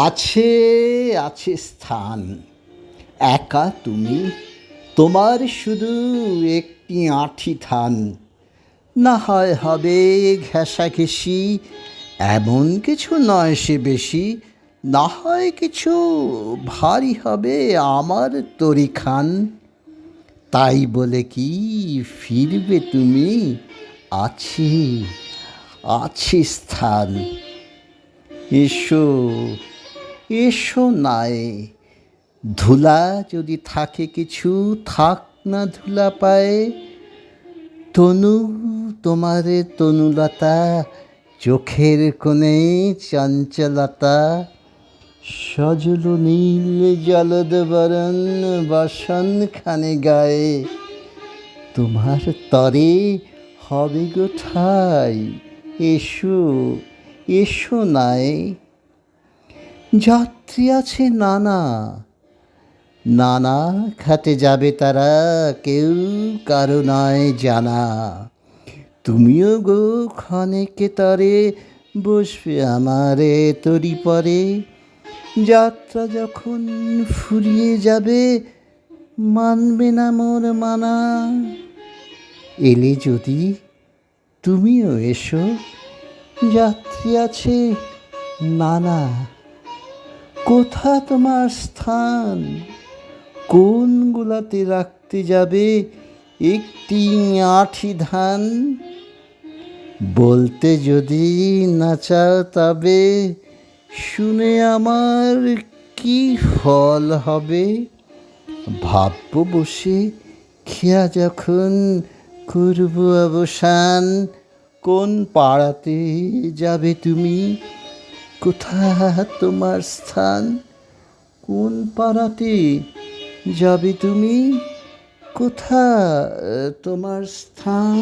আছে আছে স্থান, একা তুমি, তোমার শুধু একটি আঁঠি থান। না হয় হবে ঘেঁষাঘেঁষি, এমন কিছু নয় সে বেশি। না হয় কিছু ভারী হবে আমার তরিখান। তাই বলে কি ফিরবে তুমি? আছি আছি স্থান। এসো এসো নাই, ধুলা যদি থাকে কিছু, থাক না ধুলা পায়ে। তনু তোমারে তনুলতা, চোখের কোণে চঞ্চলতা। সজল নীল জলদ বরণ বসন খানে গায়ে। তোমার তরে হবে গো ঠাই, এসো এসো নাই। যাত্রী আছে নানা, নানা খাতে যাবে তারা, কেউ কারো নয় জানা। তুমিও গো ক্ষণেকে তরে বসবে আমারে তরি পরে। যাত্রা যখন ফুরিয়ে যাবে, মানবে না মোর মানা। এলে যদি তুমিও এসো, যাত্রী আছে নানা। কোথা তোমার স্থান? কোন গোলাতে রাখতে যাবে একটি আঁঠি ধান? বলতে যদি না চাও তবে, শুনে আমার কি ফল হবে? ভাববো বসে খেয়া যখন করব অবসান। কোন পাড়াতে যাবে তুমি? কোথা তোমার স্থান? কোন পাড়াতে যাবে তুমি? কোথা তোমার স্থান?